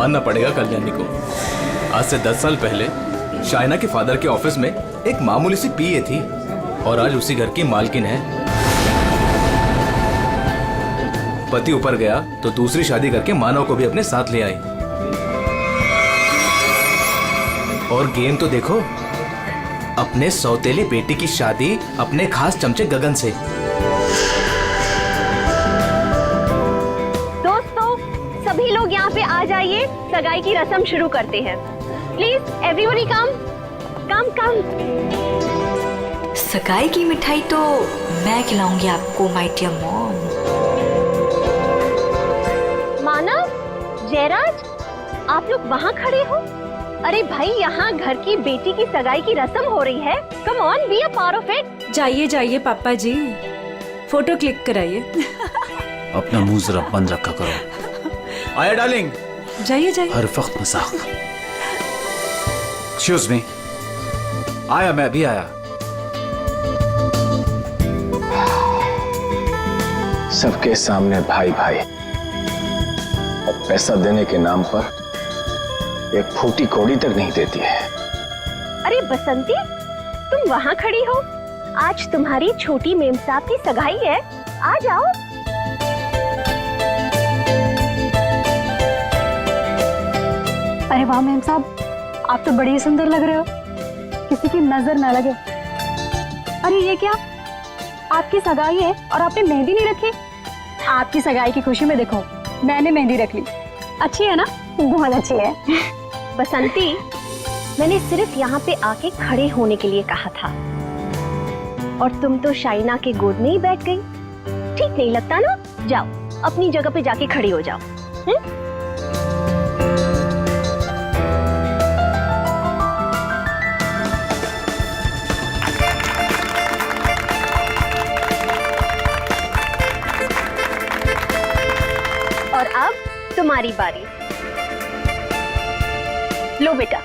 मानना पड़ेगा कल्याणी को। आज से 10 साल पहले शाइना के फादर के ऑफिस में एक मामूली सी पीए थी और आज उसी घर की मालकिन है। पति ऊपर गया तो दूसरी शादी करके मानव को भी अपने साथ ले आई। और गेम तो देखो, अपने सौतेली बेटी की शादी अपने खास चमचे गगन से। दोस्तों, सभी लोग यहाँ पे आ जाइए, सगाई की रस्म शुरू करते हैं। प्लीज एवरीबॉडी कम कम कम। सगाई की मिठाई तो मैं खिलाऊंगी आपको माय डियर मॉम। मानव, जयराज, आप लोग वहाँ खड़े हो? अरे भाई, यहाँ घर की बेटी की सगाई की रस्म हो रही है। Come on, be a part of it. जाइए जाइए पापा जी, फोटो क्लिक कराइए। अपना मुंह जरा बंद रखा करो। आया डार्लिंग। जाइए जाइए। हर वक्त मजाक। Excuse me. आया, मैं भी आया। सबके सामने भाई भाई और पैसा देने के नाम पर एक फूटी कौड़ी तक नहीं देती है। अरे बसंती, तुम वहाँ खड़ी हो? आज तुम्हारी छोटी मेम साहब की सगाई है, आ जाओ। अरे वाह मेम साहब, आप तो बड़ी सुंदर लग रहे हो, किसी की नजर ना लगे। अरे ये क्या, आपकी सगाई है और आपने मेहंदी नहीं रखी? आपकी सगाई की खुशी में देखो, मैंने मेहंदी रख ली। अच्छी है ना? बहुत अच्छी है। बसंती, मैंने सिर्फ यहाँ पे आके खड़े होने के लिए कहा था और तुम तो शाइना के गोद में ही बैठ गई। ठीक नहीं लगता ना? जाओ अपनी जगह पे जाके खड़ी हो जाओ। और अब तुम्हारी बारी। लो बेटा।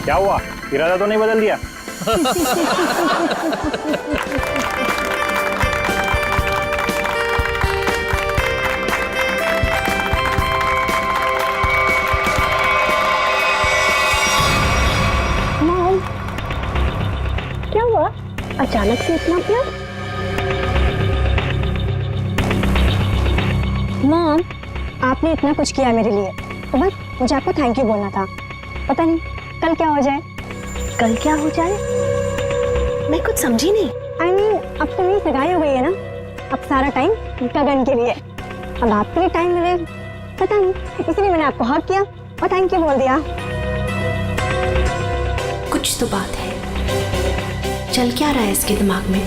क्या हुआ, इरादा तो नहीं बदल दिया? मॉम, क्या हुआ? अचानक से इतना प्यार? मॉम, आपने इतना कुछ किया मेरे लिए, तो बस मुझे आपको थैंक यू बोलना था। पता नहीं कल क्या हो जाए। कल क्या हो जाए? मैं कुछ समझी नहीं। I mean, अब तो मेरी सगाई हो गई है ना, अब सारा टाइम गगन के लिए। अब आपके लिए टाइम मिले, पता नहीं, इसलिए मैंने आपको हक किया और थैंक यू बोल दिया। कुछ तो बात है, चल क्या रहा है इसके दिमाग में?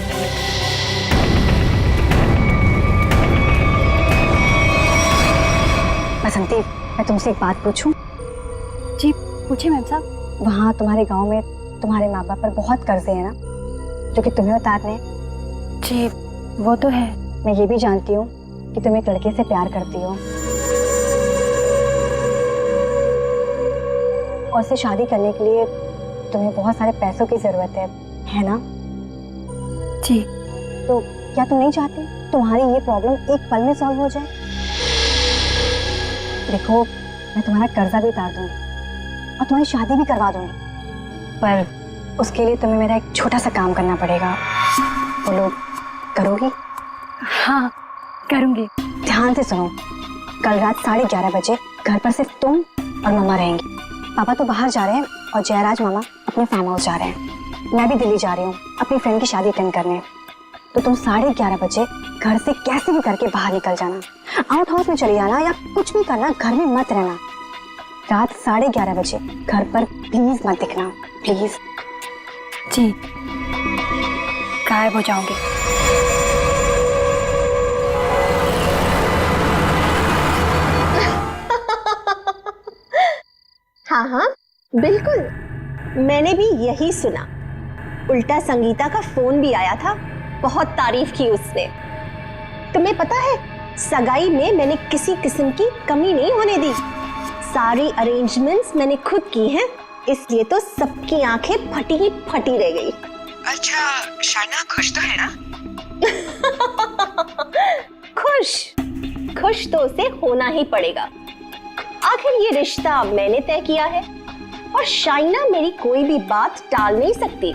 बसंती, मैं तुमसे एक बात पूछूं? जी पूछिए मैम साहब। वहाँ तुम्हारे गांव में तुम्हारे माँ बाप पर बहुत कर्जे हैं ना, जो कि तुम्हें उतारने हैं? जी वो तो है। मैं ये भी जानती हूँ कि तुम एक लड़के से प्यार करती हो और उससे शादी करने के लिए तुम्हें बहुत सारे पैसों की जरूरत है ना? जी। तो क्या तुम नहीं चाहती तुम्हारी ये प्रॉब्लम एक पल में सॉल्व हो जाए? देखो, मैं तुम्हारा कर्जा भी उतार दूंगी और तुम्हारी शादी भी करवा दूंगी, पर उसके लिए तुम्हें मेरा एक छोटा सा काम करना पड़ेगा। बोलो, करोगी? हाँ करूंगी। ध्यान से सुनो, कल रात 11:30 बजे घर पर सिर्फ तुम और मम्मा रहेंगी। पापा तो बाहर जा रहे हैं और जयराज मामा अपने फार्म हाउस जा रहे हैं। मैं भी दिल्ली जा रही हूँ अपनी फ्रेंड की शादी अटेंड करने। तो तुम 11:30 बजे घर से कैसे भी करके बाहर निकल जाना, आउट हाउस में चली जाना या कुछ भी करना, घर में मत रहना। रात 11:30 बजे घर पर प्लीज मत दिखना, प्लीज। जी, गायब हो जाओगे। हाँ हाँ बिल्कुल, मैंने भी यही सुना। उल्टा संगीता का फोन भी आया था, बहुत तारीफ की उसने। तुम्हें पता है, सगाई में मैंने किसी किस्म की कमी नहीं होने दी। सारी अरेंजमेंट्स मैंने खुद की हैं, इसलिए तो सबकी आंखें फटी ही फटी रह गई। अच्छा शाइना खुश तो है ना? खुश खुश तो उसे होना ही पड़ेगा। आखिर ये रिश्ता मैंने तय किया है और शाइना मेरी कोई भी बात टाल नहीं सकती।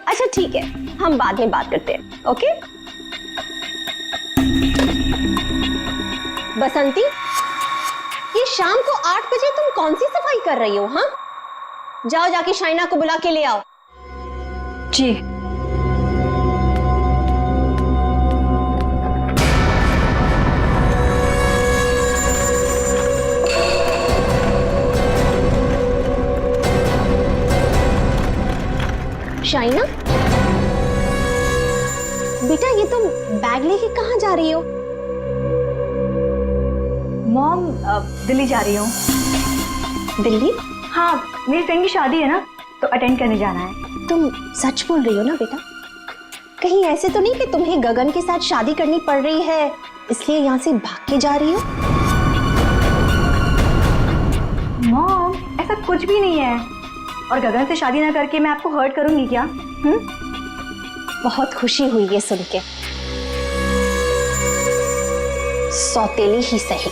अच्छा ठीक है, हम बाद में बात करते हैं, ओके? बसंती, ये शाम को 8 बजे तुम कौन सी सफाई कर रही हो? हाँ, जाओ जाके शाइना को बुला के ले आओ। जी। शाइना, बेटा ये तुम बैग लेके कहाँ जा रही हो? मॉम, दिल्ली जा रही हूँ। दिल्ली? हाँ, मेरी फ्रेंड की शादी है ना, तो अटेंड करने जाना है। तुम सच बोल रही हो ना बेटा? कहीं ऐसे तो नहीं कि तुम्हें गगन के साथ शादी करनी पड़ रही है इसलिए यहाँ से भाग के जा रही हो? मॉम, ऐसा कुछ भी नहीं है। और गगन से शादी ना करके मैं आपको हर्ट करूंगी क्या? बहुत खुशी हुई ये सुन के। सौतेली ही सही,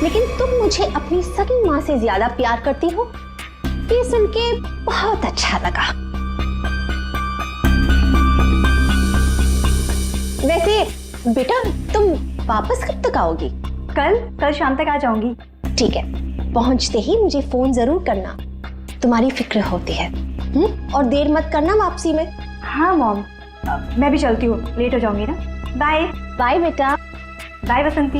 लेकिन तुम मुझे अपनी सगी माँ से ज्यादा प्यार करती हो, ये सुन के बहुत अच्छा लगा। वैसे बेटा तुम वापस कब तक आओगी? कल शाम तक आ जाऊंगी। ठीक है, पहुंचते ही मुझे फोन जरूर करना, तुम्हारी फिक्र होती है। और देर मत करना वापसी में। हाँ मॉम, मैं भी चलती हूँ, लेट हो जाऊंगी ना। बाय। बाय बेटा। बाय बसंती।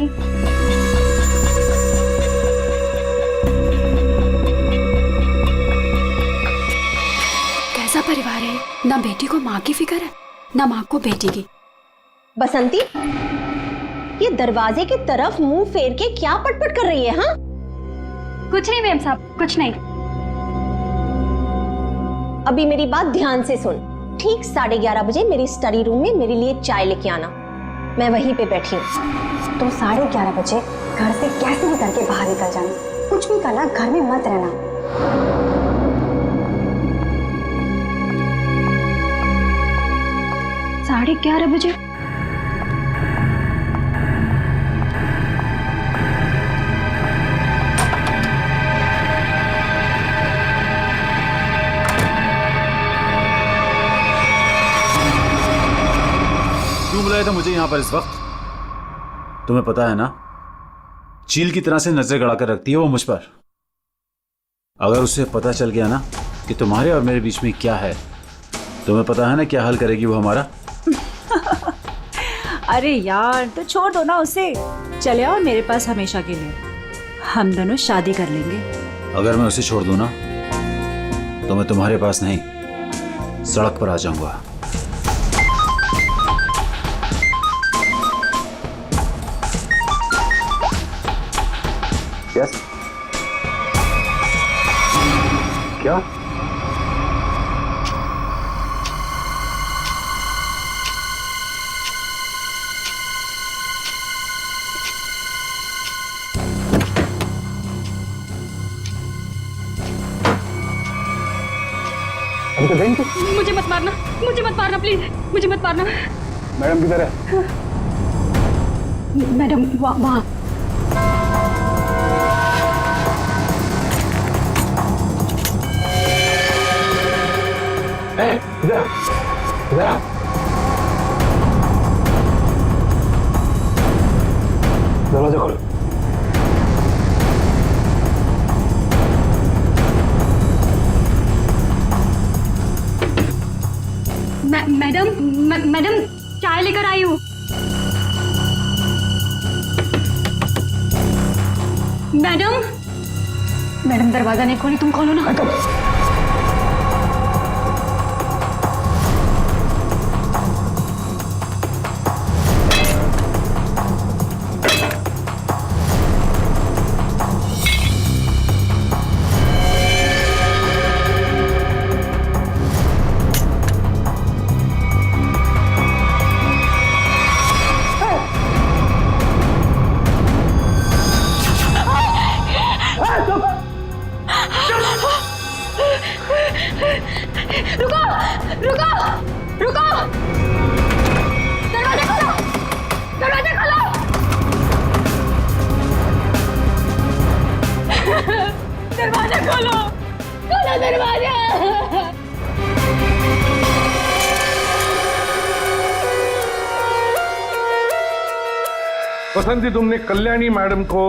कैसा परिवार है, ना बेटी को माँ की फिक्र है ना माँ को बेटी की। बसंती, ये दरवाजे की तरफ मुंह फेर के क्या पटपट कर रही है? हाँ, कुछ नहीं मैम साहब, कुछ नहीं। अभी मेरी बात ध्यान से सुन। ठीक 11:30 बजे मेरी स्टडी रूम में मेरे लिए चाय लेके आना, मैं वहीं पे बैठी हूँ। तो 11:30 बजे घर से कैसे भी करके बाहर निकल जाना, कुछ भी करना, घर में मत रहना। 11:30 बजे? क्यों बुलाया था मुझे यहाँ पर इस वक्त? तुम्हें पता है ना, चील की तरह से नजर गड़ाकर रखती है वो मुझ पर। अगर उसे पता चल गया ना कि तुम्हारे और मेरे बीच में क्या है, तुम्हें पता है ना क्या हल करेगी वो हमारा। अरे यार, तो छोड़ दो ना उसे, चले आओ मेरे पास हमेशा के लिए, हम दोनों शादी कर लेंगे। अगर मैं उसे छोड़ दूं ना तो मैं तुम्हारे पास नहीं, सड़क पर आ जाऊंगा। यस। क्या? अभी तो गई थी। मुझे मत मारना, मुझे मत मारना प्लीज, मुझे मत मारना। मैडम किधर है? मैडम वहाँ। इधर इधर आ। दरवाजा खोलो। मैडम चाय लेकर आई हूँ। मैडम दरवाजा नहीं खोली, तुम खोलो ना। दरवाजा खोलो, खोलो दरवाजा। बसंती, तुमने कल्याणी मैडम को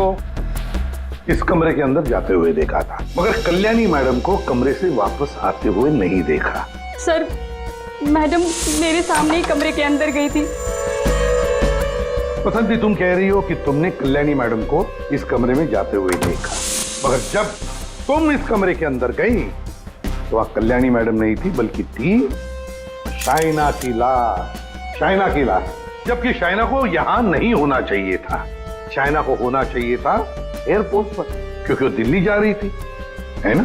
इस कमरे के अंदर जाते हुए देखा था, मगर कल्याणी मैडम को कमरे से वापस आते हुए नहीं देखा। सर, मैडम मेरे सामने ही कमरे के अंदर गई थी। बसंती, तुम कह रही हो कि तुमने कल्याणी मैडम को इस कमरे में जाते हुए देखा, मगर जब तुम इस कमरे के अंदर गई तो वहां कल्याणी मैडम नहीं थी, बल्कि थी शाइना की लाश। शाइना की लाश, जबकि शाइना को यहां नहीं होना चाहिए था। शाइना को होना चाहिए था एयरपोर्ट पर, क्योंकि वो दिल्ली जा रही थी, है ना?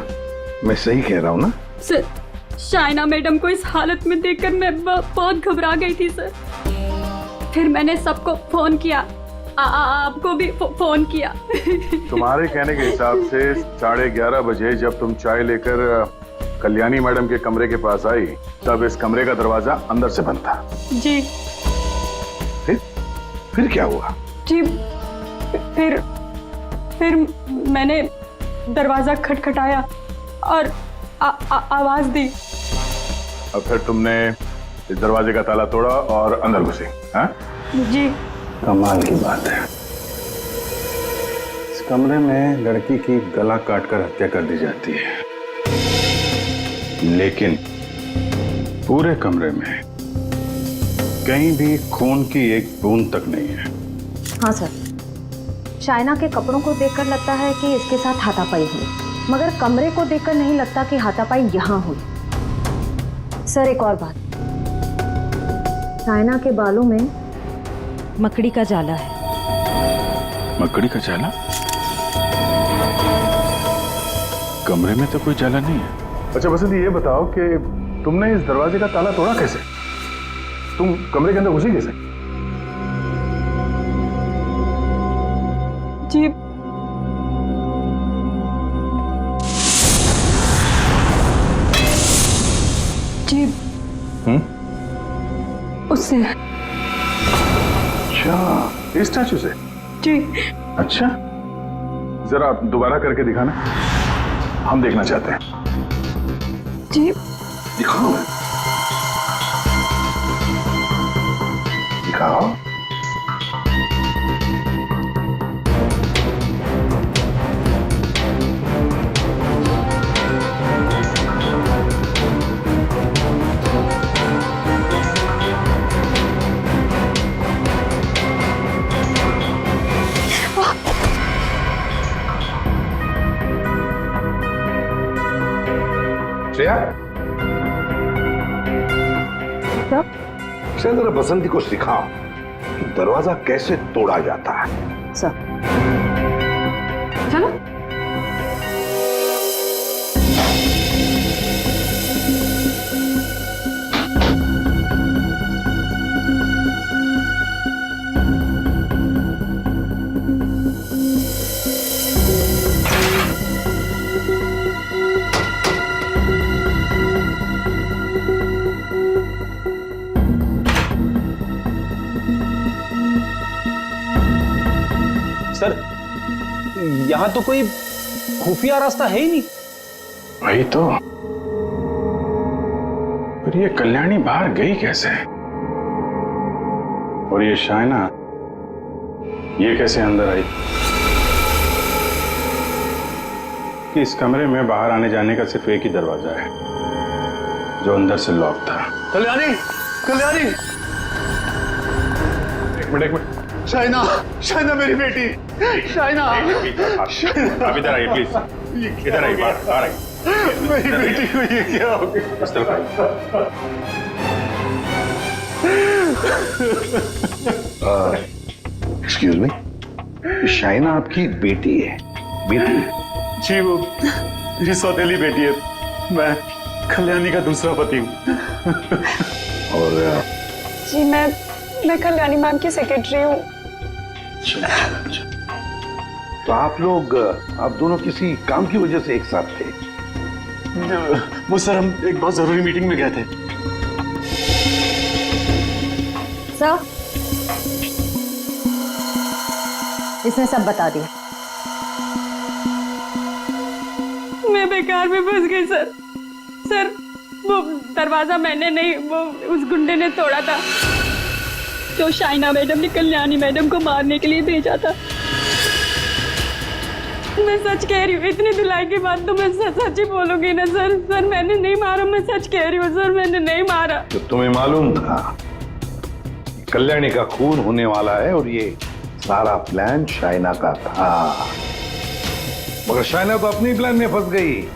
मैं सही कह रहा हूं ना? सर, शाइना मैडम को इस हालत में देखकर मैं बहुत घबरा गई थी सर। फिर मैंने सबको फोन किया, आपको भी फोन किया। तुम्हारे कहने के हिसाब से 11:30 बजे जब तुम चाय लेकर कल्याणी मैडम के कमरे के पास आई, तब इस कमरे का दरवाजा अंदर से बंद था। जी। फिर क्या हुआ? जी, फिर मैंने दरवाजा खटखटाया और आवाज दी। और फिर तुमने इस दरवाजे का ताला तोड़ा और अंदर घुसे? हाँ? जी। कमाल की बात है, इस कमरे में लड़की की गला काटकर हत्या कर दी जाती है, लेकिन पूरे कमरे में कहीं भी खून की एक बूंद तक नहीं है। हाँ सर, शाइना के कपड़ों को देखकर लगता है कि इसके साथ हाथापाई हुई, मगर कमरे को देखकर नहीं लगता कि हाथापाई यहाँ हुई। सर, एक और बात, शाइना के बालों में मकड़ी का जाला है। मकड़ी का जाला? कमरे में तो कोई जाला नहीं है। अच्छा बसंती, ये बताओ कि तुमने इस दरवाजे का ताला तोड़ा कैसे? तुम कमरे के अंदर घुसी कैसे? जी, जी। उससे। अच्छा, इस स्टैचू से? जी। अच्छा, जरा दोबारा करके दिखाना, हम देखना चाहते हैं। जी। दिखाओ, दिखाओ। श्रेया, जरा बसंती को सिखाओ कि दरवाजा कैसे तोड़ा जाता है। सर, चलो। सर, यहाँ तो कोई खुफिया रास्ता है ही नहीं। वही तो, फिर ये कल्याणी बाहर गई कैसे? और ये शाइना, ये कैसे अंदर आई? कि इस कमरे में बाहर आने जाने का सिर्फ एक ही दरवाजा है, जो अंदर से लॉक था। कल्याणी, कल्याणी! एक मिनट। शाइना, शाइना मेरी बेटी, शाइना! आप इधर आइए प्लीज, इधर आइए, बाहर आइए। मेरी बेटी को ये क्या हो गया? इस तरफ आइए। एक्सक्यूज मी, शाइना आपकी बेटी है? बेटी? जी, वो मेरी सौतेली बेटी है। मैं कल्याणी का दूसरा पति हूँ। और जी, मैं कल्याणी मैम की सेक्रेटरी हूँ। तो आप लोग, आप दोनों किसी काम की वजह से एक साथ थे? वो सर, हम एक बहुत जरूरी मीटिंग में गए थे। सर, इसने सब बता दिया। मैं बेकार में फंस गई सर। सर वो दरवाजा मैंने नहीं, वो उस गुंडे ने तोड़ा था। तो शाइना मैडम ने कल्याणी मैडम को मारने के लिए भेजा था। मैं सच कह रही हूँ, इतनी धुलाई के बाद तो मैं सच ही बोलूंगी ना सर। सर मैंने नहीं मारा, मैं सच कह रही हूँ सर, मैंने नहीं मारा। तो तुम्हें मालूम था कल्याणी का खून होने वाला है और ये सारा प्लान शाइना का था, मगर शाइना तो अपनी प्लान में फंस गई।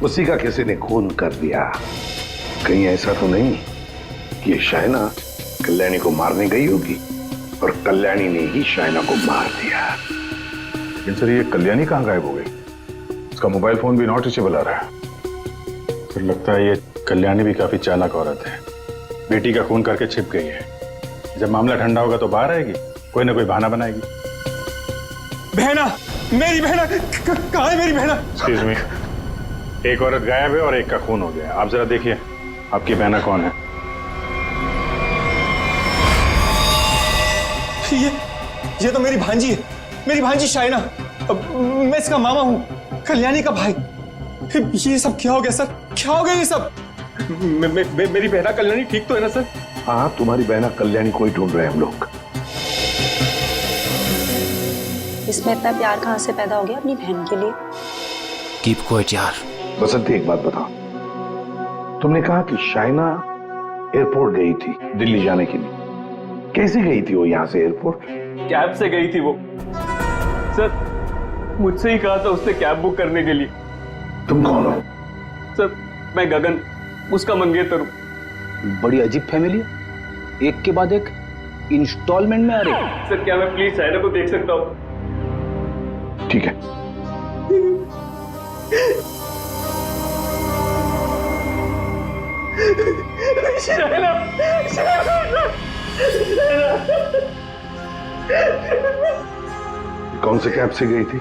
उसी का किसी ने खून कर दिया। कहीं ऐसा तो नहीं कि ये शाइना कल्याणी को मारने गई होगी और कल्याणी ने ही शाइना को मार दिया। लेकिन सर ये कल्याणी कहाँ गायब हो गई? उसका मोबाइल फोन भी नॉट रीचेबल आ रहा है। फिर लगता है ये कल्याणी भी काफी चालाक औरत है, बेटी का खून करके छिप गई है। जब मामला ठंडा होगा तो बाहर आएगी, कोई ना कोई बहाना बनाएगी। बहना, मेरी बहना कहाँ है? मेरी बहना। एक्सक्यूज मी, एक औरत गायब है और एक का खून हो गया। आप जरा देखिए आपकी बहना कौन है। ये तो मेरी भांजी है, मेरी भांजी शाइना। मैं इसका मामा हूँ, कल्याणी का भाई। ये सब क्या हो गया सर? क्या हो गया ये सब? मेरी बहना कल्याणी ठीक तो है ना सर? हाँ, तुम्हारी बहना कल्याणी को ही ढूंढ रहे हैं हम लोग। इसमें इतना प्यार कहाँ से पैदा हो गया अपनी बहन के लिए? कीप क्वाइट यार। बसंती एक बात बताओ, तुमने कहा कि शाइना एयरपोर्ट गई थी दिल्ली जाने के लिए। कैसे गई थी वो यहाँ से एयरपोर्ट? कैब से गई थी वो सर। मुझसे ही कहा था उसने कैब बुक करने के लिए। तुम कौन हो? सर मैं गगन, उसका मंगेतर हूँ। बड़ी अजीब फैमिली है, एक के बाद एक इंस्टॉलमेंट में आ रही। सर क्या मैं प्लीज शाइना को देख सकता हूँ? ठीक है। शाइना, कौन से कैब से गई थी?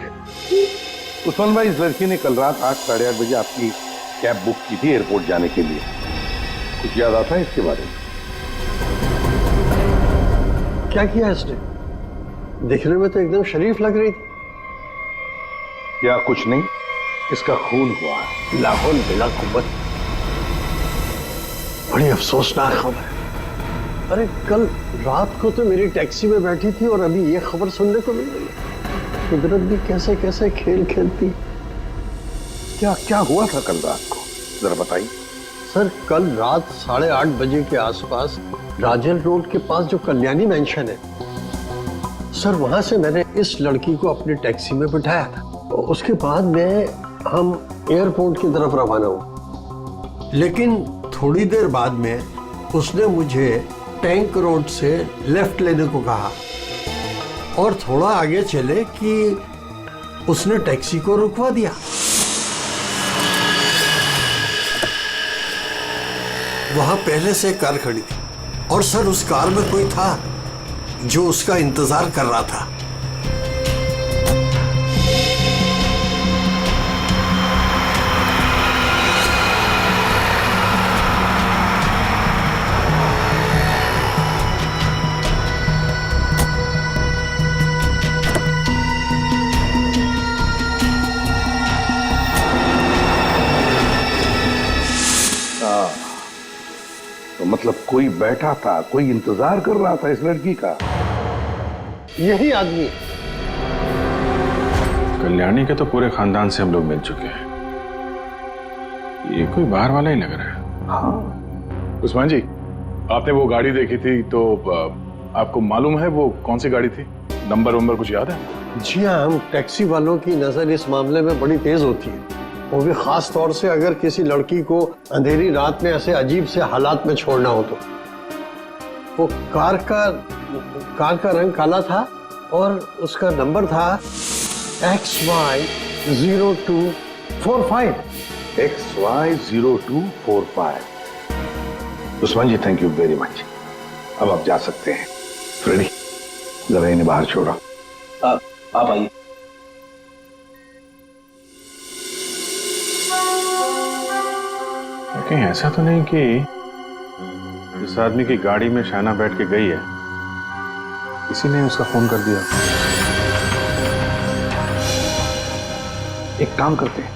उस्मान भाई, इस लड़की ने कल रात 8, साढ़े 8 बजे आपकी कैब बुक की थी एयरपोर्ट जाने के लिए। कुछ याद आता है इसके बारे में? क्या किया इसने? दिखने में तो एकदम शरीफ लग रही थी। क्या कुछ नहीं, इसका खून हुआ है। लाहौल बिला कुव्वत। बड़ी अफसोसनाक खबर है। अरे कल रात को तो मेरी टैक्सी में बैठी थी और अभी ये खबर सुनने को मिल रही है। कुदरत भी कैसे कैसे खेल खेलती। क्या क्या हुआ था कल रात को, जरा बताइए। सर कल रात 8:30 बजे के आसपास राजल रोड के पास जो कल्याणी मैंशन है सर, वहां से मैंने इस लड़की को अपनी टैक्सी में बिठाया था। उसके बाद में हम एयरपोर्ट की तरफ रवाना हुए, लेकिन थोड़ी देर बाद में उसने मुझे टैंक रोड से लेफ्ट लेने को कहा और थोड़ा आगे चले कि उसने टैक्सी को रुकवा दिया। वहां पहले से कार खड़ी थी और सर उस कार में कोई था जो उसका इंतजार कर रहा था। तो मतलब कोई बैठा था, कोई इंतजार कर रहा था इस लड़की का। यही आदमी। कल्याणी के तो पूरे खानदान से हम लोग मिल चुके हैं, ये कोई बाहर वाला ही लग रहा है। हाँ उस्मान जी, आपने वो गाड़ी देखी थी तो आपको मालूम है वो कौन सी गाड़ी थी? नंबर वंबर कुछ याद है? जी हाँ, हम टैक्सी वालों की नजर इस मामले में बड़ी तेज होती है, वो भी खास तौर से अगर किसी लड़की को अंधेरी रात में ऐसे अजीब से हालात में छोड़ना हो तो। वो कार का रंग काला था और उसका नंबर था XY0245। XY0245। Usman ji, thank you very much. अब आप जा सकते हैं। फ्रेडी, जरा इन्हें बाहर छोड़ो। आप आइए। कहीं ऐसा तो नहीं कि इस आदमी की गाड़ी में शाइना बैठ के गई है, इसी ने उसका फोन कर दिया? एक काम करते हैं,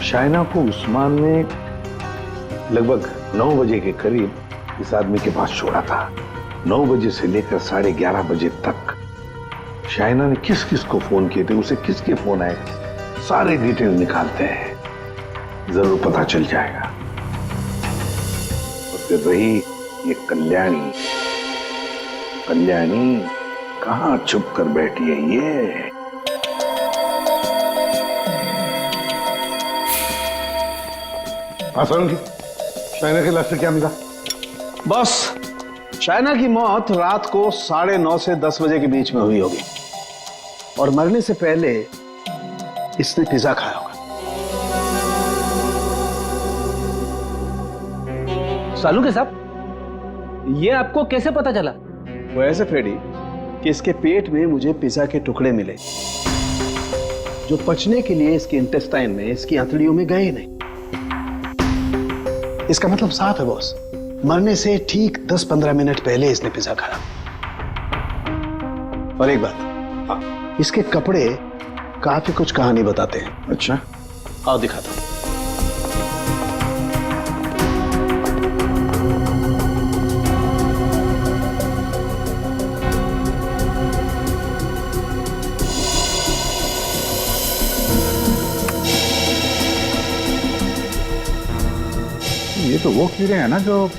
शाइना को उस्मान ने लगभग 9 बजे के करीब इस आदमी के पास छोड़ा था। 9 बजे से लेकर 11:30 बजे तक शाइना ने किस किस को फोन किए थे, उसे किसके फोन आए, सारे डिटेल निकालते हैं, जरूर पता चल जाएगा। और फिर रही ये कल्याणी, कल्याणी कहां छुप कर बैठी है ये? हाँ सर, शाइना के लाश से क्या मिला? बस शाइना की मौत रात को 9:30 से 10 बजे के बीच में हुई होगी और मरने से पहले इसने पिज्जा खाया होगा। सालू के साहब, ये आपको कैसे पता चला? वो ऐसे फ्रेडी कि इसके पेट में मुझे पिज्जा के टुकड़े मिले जो पचने के लिए इसके इंटेस्टाइन में, इसकी आंतड़ियों में गए नहीं। इसका मतलब साफ है बॉस, मरने से ठीक 10-15 मिनट पहले इसने पिज्जा खाया। और एक बात, इसके कपड़े काफी कुछ कहानी बताते हैं। अच्छा, आओ दिखाता हूं। ये तो वो कीड़े हैं ना जो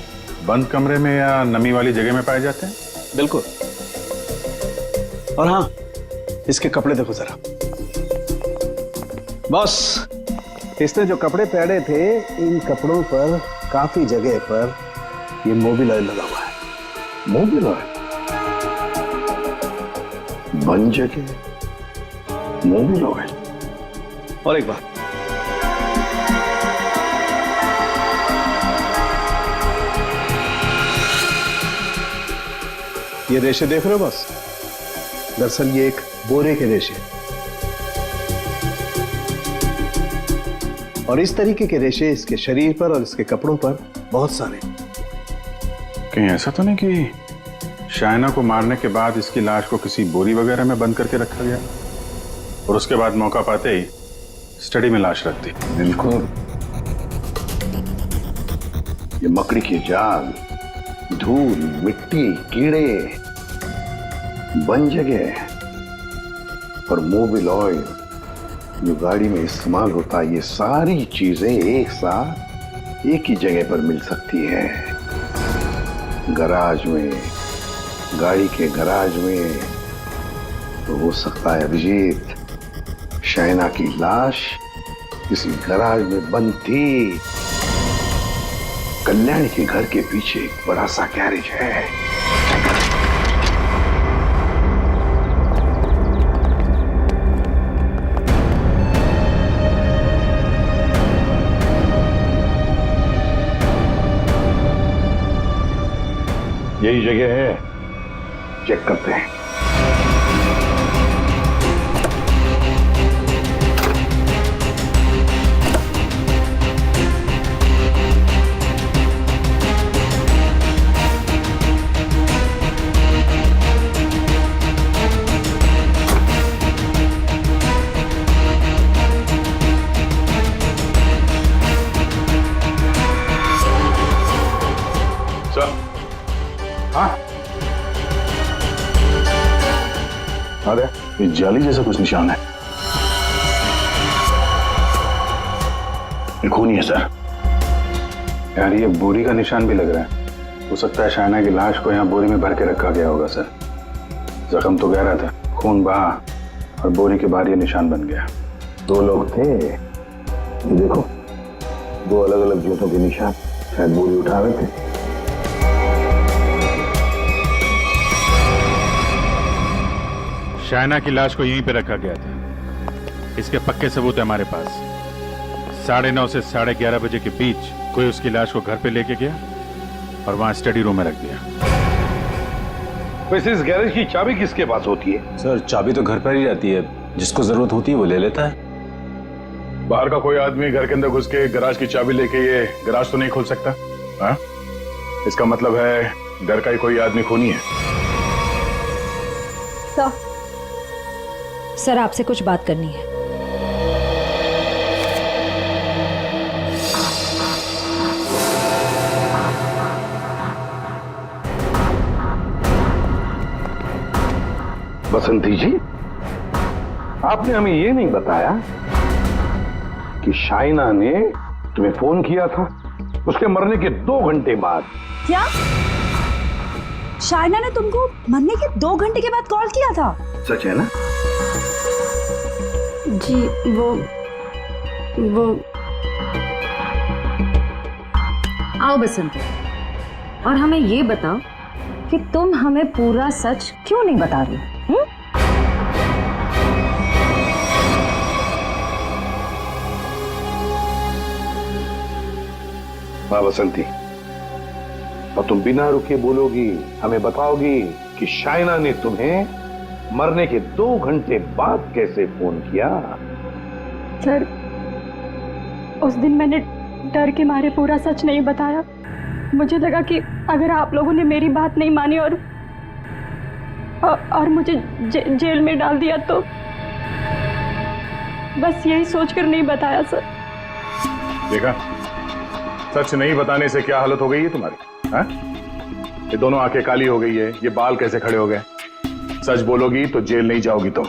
बंद कमरे में या नमी वाली जगह में पाए जाते हैं? बिल्कुल। और हाँ, इसके कपड़े देखो जरा। बस इसने जो कपड़े पहने थे, इन कपड़ों पर काफी जगह पर ये मोबिल ऑयल लगा हुआ है। Mobil oil? बन जगह मोबिल ऑयल? और एक बात, ये रेशे देख रहे हो बस? दरअसल ये एक बोरे के रेशे, और इस तरीके के रेशे इसके शरीर पर और इसके कपड़ों पर बहुत सारे। कहीं ऐसा तो नहीं कि शाइना को मारने के बाद इसकी लाश को किसी बोरी वगैरह में बंद करके रखा गया और उसके बाद मौका पाते ही स्टडी में लाश रख दी? बिल्कुल। ये मकड़ी की जाल, धूल, मिट्टी, कीड़े, बन जगह और मोबिल ऑयल जो गाड़ी में इस्तेमाल होता है, ये सारी चीजें एक साथ एक ही जगह पर मिल सकती है। गराज में, गाड़ी के गराज में। तो हो सकता है अभिजीत, शाइना की लाश किसी गराज में बंद थी। कल्याणी के घर के पीछे एक बड़ा सा गैरेज है। यही जगह है, चेक करते हैं। अरे ये जाली जैसा कुछ निशान है। ये खूनी है सर। यार ये बोरी का निशान भी लग रहा है। हो सकता है शाइना की लाश को यहाँ बोरी में भर के रखा गया होगा सर। जख्म तो गहरा था, खून बहा और बोरी के बाहर ये निशान बन गया। 2 लोग थे, ये देखो 2 अलग अलग जूतों के निशान, शायद बोरी उठा रहे थे। शाइना की लाश को यहीं पे रखा गया था। इसके पक्के सबूत है हमारे पास। 9:30 से 11:30 बजे के बीच कोई उसकी लाश को घर पे लेके गया और वहां स्टडी रूम में रख दिया। वैसे इस गैरेज की चाबी किसके पास होती है? सर चाबी तो घर पर ही रहती है, जिसको जरूरत होती है वो ले लेता है। बाहर का कोई आदमी घर के अंदर घुस के गराज की चाबी लेके ये गराज तो नहीं खोल सकता। हाँ? इसका मतलब है घर का ही कोई आदमी खूनी है। सर आपसे कुछ बात करनी है। बसंती जी, आपने हमें ये नहीं बताया कि शाइना ने तुम्हें फोन किया था उसके मरने के 2 घंटे बाद। क्या शाइना ने तुमको मरने के 2 घंटे के बाद कॉल किया था? सच है ना? जी वो आओ बसंती, और हमें ये बताओ कि तुम हमें पूरा सच क्यों नहीं बता रही? हाँ बसंती, और तुम बिना रुके बोलोगी, हमें बताओगी कि शाइना ने तुम्हें मरने के 2 घंटे बाद कैसे फोन किया? सर, उस दिन मैंने डर के मारे पूरा सच नहीं बताया। मुझे लगा कि अगर आप लोगों ने मेरी बात नहीं मानी और मुझे जेल में डाल दिया तो बस यही सोचकर नहीं बताया सर। देखा, सच नहीं बताने से क्या हालत हो गई है तुम्हारी? हाँ? ये दोनों आंखें काली हो गई है, ये बाल कैसे खड़े हो गए? सच बोलोगी तो जेल नहीं जाओगी तुम।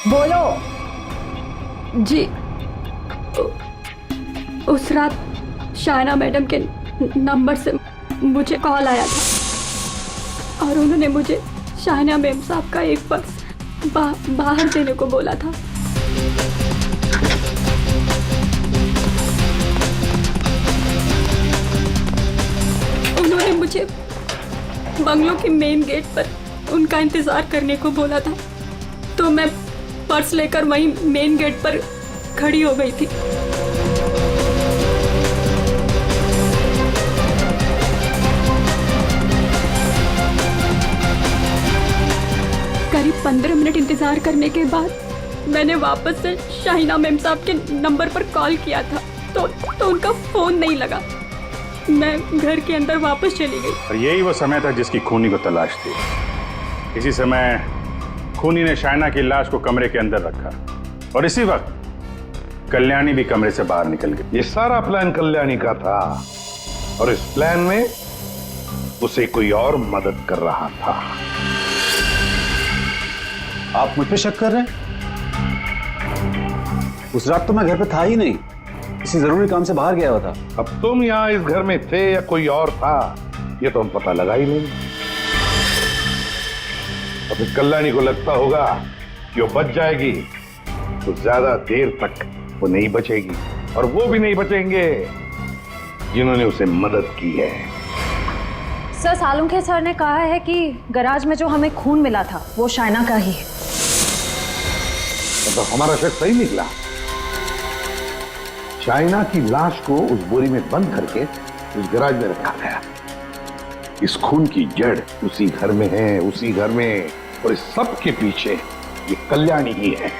बोलो। जी, उस रात शाइना मैडम के नंबर से मुझे कॉल आया था और उन्होंने मुझे शाइना मैम साहब का एक पर्स बाहर देने को बोला था। उन्होंने मुझे बंगलों के मेन गेट पर उनका इंतजार करने को बोला था, तो मैं पर्स लेकर वहीं मेन गेट पर खड़ी हो गई थी। करीब 15 मिनट इंतजार करने के बाद मैंने वापस से शाइना मैम साहब के नंबर पर कॉल किया था, तो उनका फोन नहीं लगा। मैं घर के अंदर वापस चली गई। और यही वो समय था जिसकी खूनी को तलाश थी। इसी समय खूनी ने शाइना की लाश को कमरे के अंदर रखा और इसी वक्त कल्याणी भी कमरे से बाहर निकल गई। ये सारा प्लान कल्याणी का था और इस प्लान में उसे कोई और मदद कर रहा था। आप मुझ पे शक कर रहे हैं? उस रात तो मैं घर पे था ही नहीं, किसी जरूरी काम से बाहर गया हुआ था। अब तुम यहाँ इस घर में थे या कोई और था, ये तो हम पता लगा ही नहीं। और फिर कल्याणी को लगता होगा कि वो बच जाएगी, तो ज्यादा देर तक वो नहीं बचेगी, और वो भी नहीं बचेंगे जिन्होंने उसे मदद की है। सर, सालुंखे सर ने कहा है कि गैराज में जो हमें खून मिला था वो शाइना का ही है। तो हमारा शक सही निकला। शाइना की लाश को उस बोरी में बंद करके उस गैराज में रखा गया। इस खून की जड़ उसी घर में है, उसी घर में, और इस सब के पीछे ये कल्याणी ही है।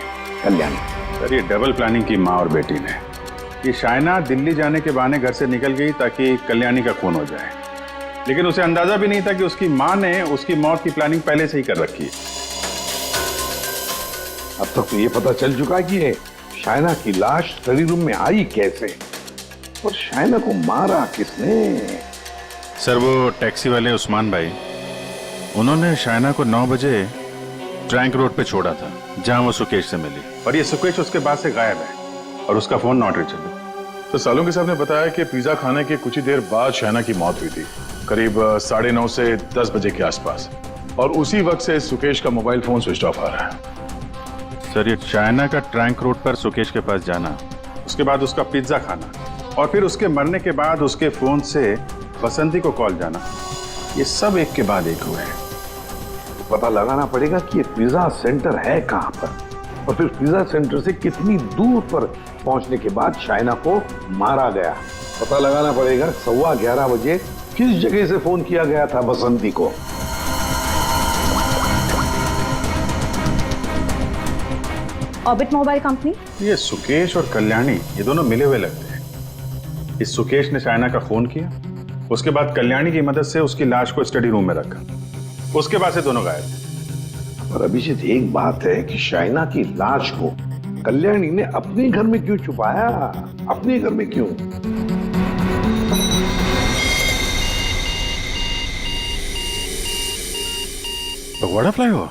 कल्याणी। सर, ये डबल प्लानिंग की माँ और बेटी ने। ये शाइना दिल्ली जाने के बहाने घर से निकल गई ताकि कल्याणी का खून हो जाए, लेकिन उसे अंदाजा भी नहीं था कि उसकी माँ ने उसकी मौत की प्लानिंग पहले से ही कर रखी है। अब तक तो ये पता चल चुका है कि ये शाइना की लाश स्टडी रूम में आई कैसे, और शाइना को मारा किसने। सर, वो टैक्सी वाले उस्मान भाई, उन्होंने शाइना को 9 बजे ट्रैंक रोड पे छोड़ा था जहां वो सुकेश से मिली, और ये सुकेश उसके बाद से गायब है और उसका फोन नॉट रीचेबल। तो सालुंखे साहब ने बताया कि पिज्जा खाने के कुछ ही देर बाद शाइना की मौत हुई थी, करीब 9:30 से 10 बजे के आसपास, और उसी वक्त से सुकेश का मोबाइल फोन स्विच ऑफ आ रहा है। सर, ये शाइना का ट्रैंक रोड पर सुकेश के पास जाना, उसके बाद उसका पिज्जा खाना, और फिर उसके मरने के बाद उसके फोन से बसंती को कॉल जाना, ये सब एक के बाद एक हुए हैं। पता लगाना पड़ेगा कि ये पिज्जा सेंटर है कहां पर, और फिर पिज्जा सेंटर से कितनी दूर पर पहुंचने के बाद शाइना को मारा गया। पता लगाना पड़ेगा 11:15 बजे किस जगह से फोन किया गया था बसंती को। Orbit mobile company. ये सुकेश और कल्याणी, ये दोनों मिले हुए लगते हैं। इस सुकेश ने शाइना का फोन किया, उसके बाद कल्याणी की मदद से उसकी लाश को स्टडी रूम में रखा, उसके बाद से दोनों गायब थे। और अभिजीत, एक बात है कि शाइना की लाश को कल्याणी ने अपने घर में क्यों छुपाया? अपने घर में क्यों? फगवाड़ा फ्लाईओवर?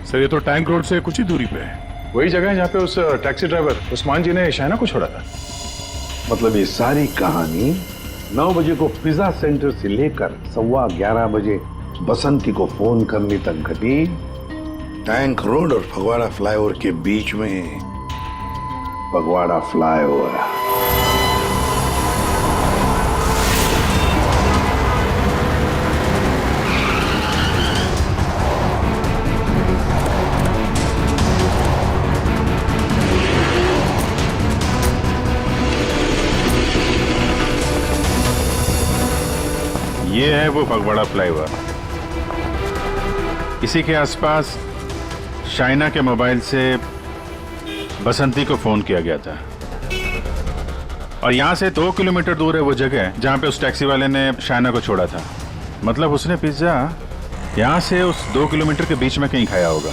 सर ये तो टैंक रोड से कुछ ही दूरी पे है। वही जगह है जहाँ पे उस टैक्सी ड्राइवर उस्मान जी ने शाइना को छोड़ा था। मतलब ये सारी कहानी 9 बजे को पिज्जा सेंटर से लेकर 11:15 बजे बसंती को फोन करने तक घटी टैंक रोड और फगवाड़ा फ्लाईओवर के बीच में। फगवाड़ा फ्लाईओवर। ये है वो फगवाड़ा फ्लाईओवर। इसी के आसपास शाइना के मोबाइल से बसंती को फोन किया गया था और यहां से 2 किलोमीटर दूर है वो जगह जहां पे उस टैक्सी वाले ने शाइना को छोड़ा था। मतलब उसने पिज्जा यहां से उस 2 किलोमीटर के बीच में कहीं खाया होगा।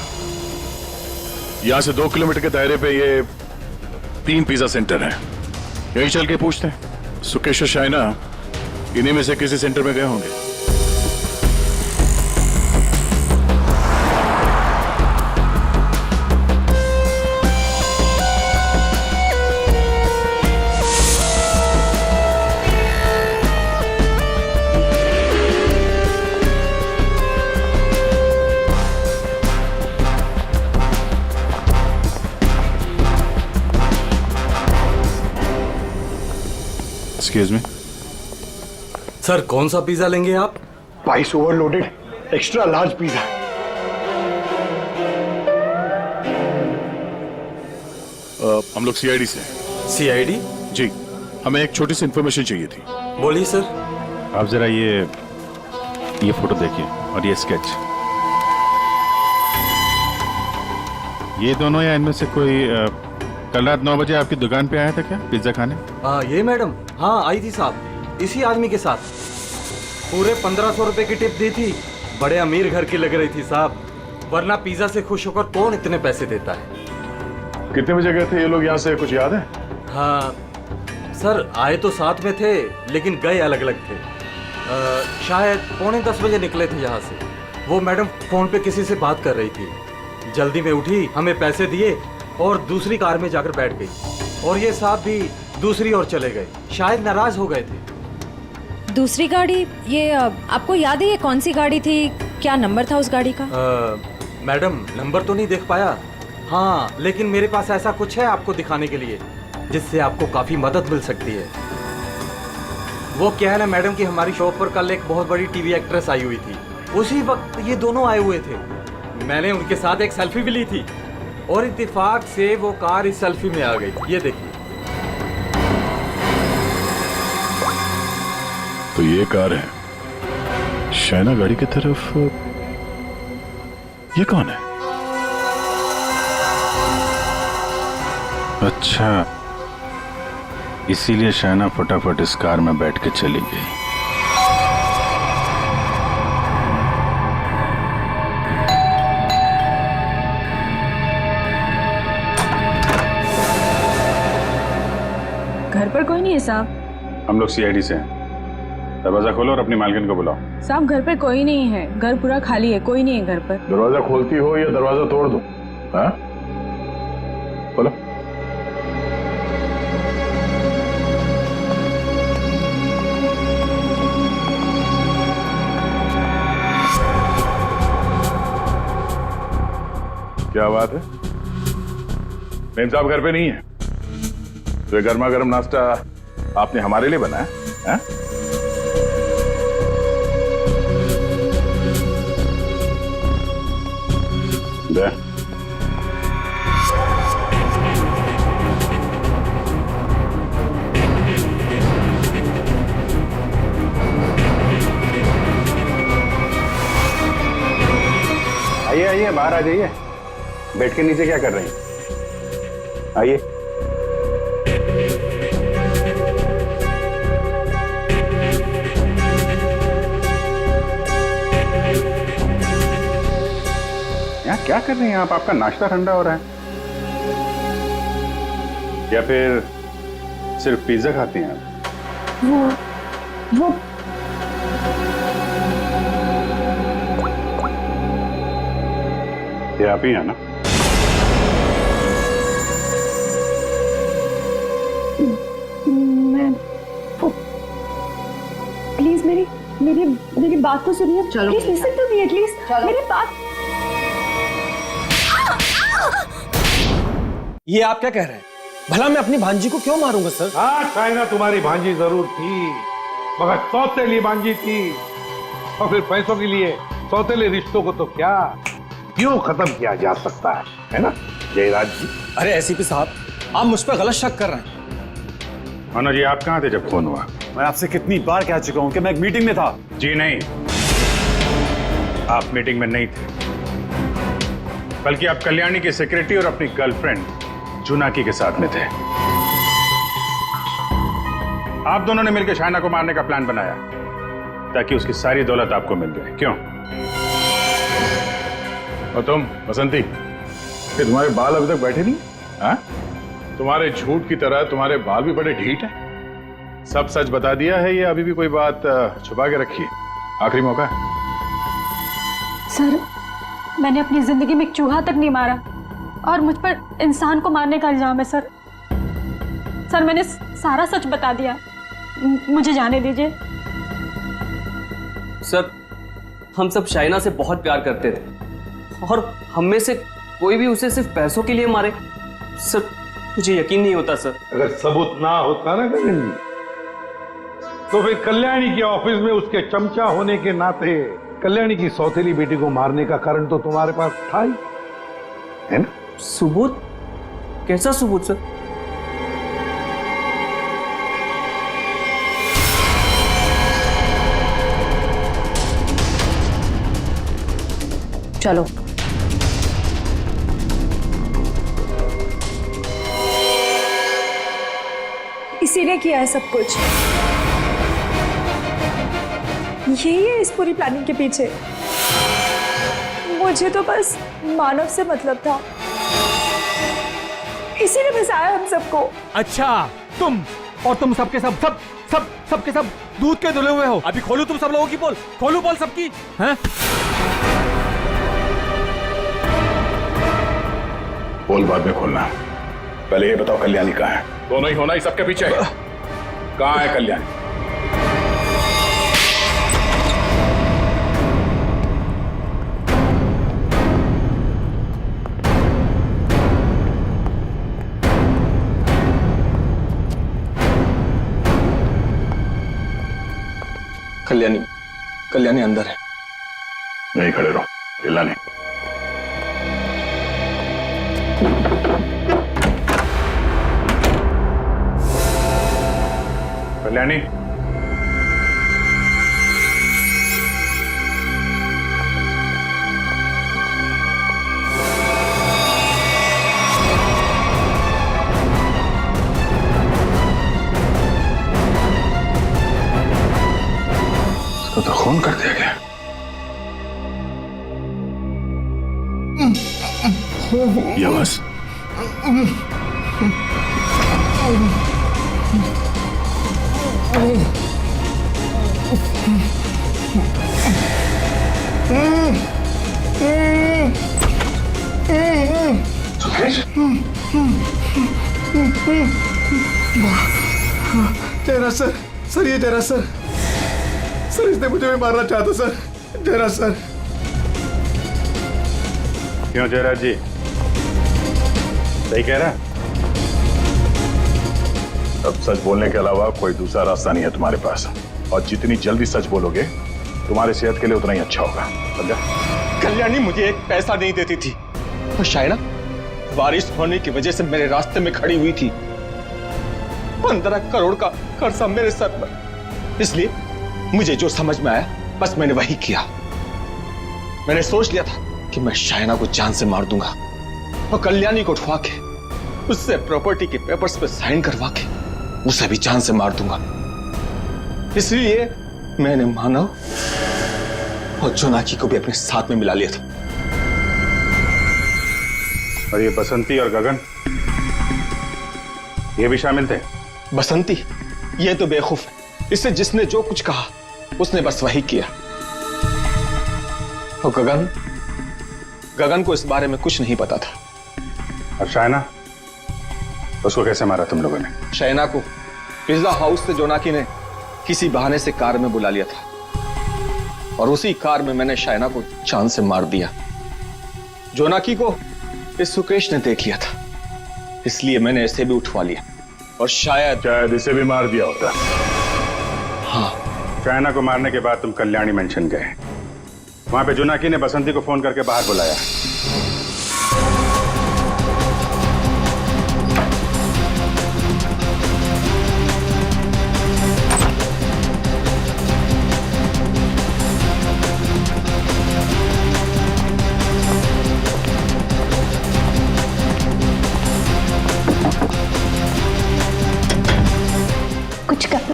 यहां से 2 किलोमीटर के दायरे पे ये 3 पिज्जा सेंटर है। यही चल के पूछते हैं। सुकेश और शाइना इन्हीं में से किसी सेंटर में गए होंगे। एक्सक्यूज मी सर, कौन सा पिज्जा लेंगे आप? 22 ओवरलोडेड एक्स्ट्रा लार्ज पिज्जा। हम लोग सीआईडी से। सीआईडी? जी, हमें एक छोटी सी इंफॉर्मेशन चाहिए थी। बोलिए सर। आप जरा ये फोटो देखिए और ये स्केच। ये दोनों या इनमें से कोई कल रात 9 बजे आपकी दुकान पे आया था क्या पिज्जा खाने? ये मैडम, हाँ आई थी साहब, इसी आदमी के साथ। पूरे 1500 रुपए की टिप दी थी। बड़े अमीर घर की लग रही थी साहब, वरना पिज्जा से खुश होकर कौन इतने पैसे देता है। कितने बजे गए थे ये लोग यहाँ से, कुछ याद है? हाँ सर, आए तो साथ में थे लेकिन गए अलग अलग थे। शायद 9:45 बजे निकले थे यहाँ से। वो मैडम फोन पे किसी से बात कर रही थी। जल्दी में उठी, हमें पैसे दिए और दूसरी कार में जाकर बैठ गई। और ये साहब भी दूसरी ओर चले गए, शायद नाराज हो गए थे। दूसरी गाड़ी? ये आपको याद है ये कौन सी गाड़ी थी? क्या नंबर था उस गाड़ी का? मैडम नंबर तो नहीं देख पाया। हाँ, लेकिन मेरे पास ऐसा कुछ है आपको दिखाने के लिए जिससे आपको काफी मदद मिल सकती है। वो क्या है ना मैडम कि हमारी शॉप पर कल एक बहुत बड़ी टीवी एक्ट्रेस आई हुई थी। उसी वक्त ये दोनों आए हुए थे। मैंने उनके साथ एक सेल्फी भी ली थी और इत्तेफाक से वो कार इस सेल्फी में आ गई। ये देखिए। तो ये कार है शाइना गाड़ी की तरफ। ये कौन है? अच्छा, इसीलिए शाइना फटाफट इस कार में बैठ के चली गई। घर पर कोई नहीं है साहब। हम लोग सीआईडी से हैं। दरवाजा खोलो और अपनी मालकिन को बुलाओ। साहब घर पे कोई नहीं है, घर पूरा खाली है, कोई नहीं है घर पर। दरवाजा खोलती हो या दरवाजा तोड़ दो? हाँ, बोलो। क्या बात है? मेम साहब घर पे नहीं है तो ये गर्मा गर्म नाश्ता आपने हमारे लिए बनाया है? दे। आइए आइए, बाहर आ जाइए। बेड के नीचे क्या कर रही हैं? आइए। यहाँ क्या कर रही हैं आप? आपका नाश्ता ठंडा हो रहा है या फिर सिर्फ पिज्जा खाती हैं आप? वो ये आप ही हैं ना? मैं प्लीज मेरी मेरी मेरी बात तो सुनिए। चलो। Please listen to me at least. मेरी बात। ये आप क्या कह रहे हैं? भला मैं अपनी भांजी को क्यों मारूंगा सर? हाँ शाइना तुम्हारी भांजी जरूर थी, मगर सौतेली भांजी थी, और फिर पैसों के लिए सौतेले रिश्तों को तो क्या क्यों खत्म किया जा सकता है ना जयराज जी? अरे एसीपी साहब, आप मुझ पर गलत शक कर रहे हैं। मनोज जी, आप कहाँ थे जब फोन हुआ? मैं आपसे कितनी बार कह चुका हूं कि मैं एक मीटिंग में था। जी नहीं, आप मीटिंग में नहीं थे, बल्कि आप कल्याणी के सेक्रेटरी और अपनी गर्लफ्रेंड जुनाकी के साथ में थे। आप दोनों ने मिलकर शाइना को मारने का प्लान बनाया ताकि उसकी सारी दौलत आपको मिल जाए। क्यों? और तुम बसंती, कि तुम्हारे बाल अभी तक बैठे नहीं? हाँ? तुम्हारे झूठ की तरह तुम्हारे बाल भी बड़े ढीठ हैं। सब सच बता दिया है या अभी भी कोई बात छुपा के रखी है? आखिरी मौका है। सर, मैंने अपनी जिंदगी में एक चूहा तक नहीं मारा और मुझ पर इंसान को मारने का इल्जाम है सर। सर, मैंने सारा सच बता दिया, मुझे जाने दीजिए। सर, हम सब शाइना से बहुत प्यार करते थे और हम में से कोई भी उसे सिर्फ पैसों के लिए मारे, सर मुझे यकीन नहीं होता सर। अगर सबूत ना होता ना गगन जी, तो फिर कल्याणी के ऑफिस में उसके चमचा होने के नाते कल्याणी की सौतेली बेटी को मारने का कारण तो तुम्हारे पास था ही, है ना? सबूत? कैसा सबूत सर? चलो। इसी ने किया है सब कुछ। यही है इस पूरी प्लानिंग के पीछे। मुझे तो बस मानव से मतलब था, इसी ने फंसाया हम सबको। अच्छा, तुम और तुम सबके सब सब सब सबके सब दूध के धुले हुए हो। अभी खोलू तुम सब लोगों की पोल, खोलू पोल सबकी, हैं? पोल बाद में खोलना, पहले ये बताओ कल्याणी कहाँ है? दोनों ही होना ही सबके पीछे। कहाँ है कल्याणी? कल्याणी, कल्याणी अंदर है। नहीं खड़े रहो, हिलना नहीं। कल्याणी, इसको तो खून कर दिया गया। ये बस जयराज सर, सर ये जयराज सर, सर इसने मुझे भी मारना चाहता सर। जयराज सर। क्यों जयराज जी, सही कह रहा है? अब सच बोलने के अलावा कोई दूसरा रास्ता नहीं है तुम्हारे पास, और जितनी जल्दी सच बोलोगे तुम्हारे सेहत के लिए उतना ही अच्छा होगा, समझा? कल्याणी मुझे एक पैसा नहीं देती थी और शाइना बारिश होने की वजह से मेरे रास्ते में खड़ी हुई थी। 15 करोड़ का कर्जा मेरे सर पर। इसलिए मुझे जो समझ में आया बस मैंने वही किया। मैंने सोच लिया था कि मैं शाइना को जान से मार दूंगा और कल्याणी को उठवा के उससे प्रॉपर्टी के पेपर्स पे साइन करवा के उसे भी जान से मार दूंगा। इसलिए मैंने मानव और जोनाकी को भी अपने साथ में मिला लिया था। और ये बसंती और गगन, ये भी शामिल थे? बसंती ये तो बेवकूफ है, इससे जिसने जो कुछ कहा उसने बस वही किया। और गगन, गगन को इस बारे में कुछ नहीं पता था। और शाइना, उसको कैसे मारा तुम लोगों ने? शाइना को पिज्जा हाउस से जोनाकी ने किसी बहाने से कार में बुला लिया था और उसी कार में मैंने शाइना को चांद से मार दिया। जोनाकी को इस सुकेश ने देख लिया था, इसलिए मैंने इसे भी उठवा लिया और शायद इसे भी मार दिया होता। हाँ। शाइना को मारने के बाद तुम कल्याणी मेंशन गए। वहां पे जोनाकी ने बसंती को फोन करके बाहर बुलाया। कुछ कर।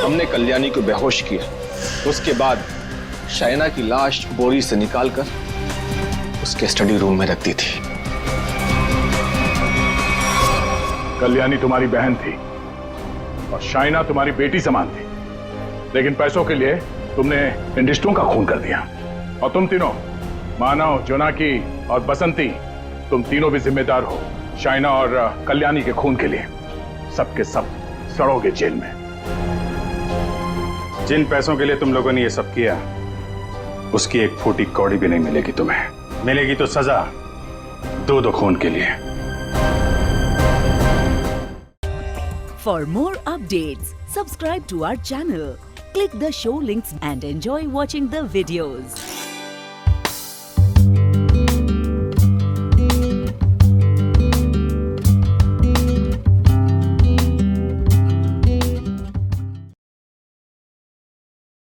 हमने कल्याणी को बेहोश किया। उसके बाद शाइना की लाश बोरी से निकालकर उसके स्टडी रूम में रख दी थी। कल्याणी तुम्हारी बहन थी और शाइना तुम्हारी बेटी समान थी, लेकिन पैसों के लिए तुमने इन रिश्तों का खून कर दिया। और तुम तीनों, मानव, जोनाकी और बसंती, तुम तीनों भी जिम्मेदार हो शाइना और कल्याणी के खून के लिए। सबके सब सड़ोगे जेल में। जिन पैसों के लिए तुम लोगों ने ये सब किया, उसकी एक फूटी कौड़ी भी नहीं मिलेगी तुम्हें। मिलेगी तो सजा दो खून के लिए। For more updates, subscribe to our channel, click the show links and enjoy watching the videos.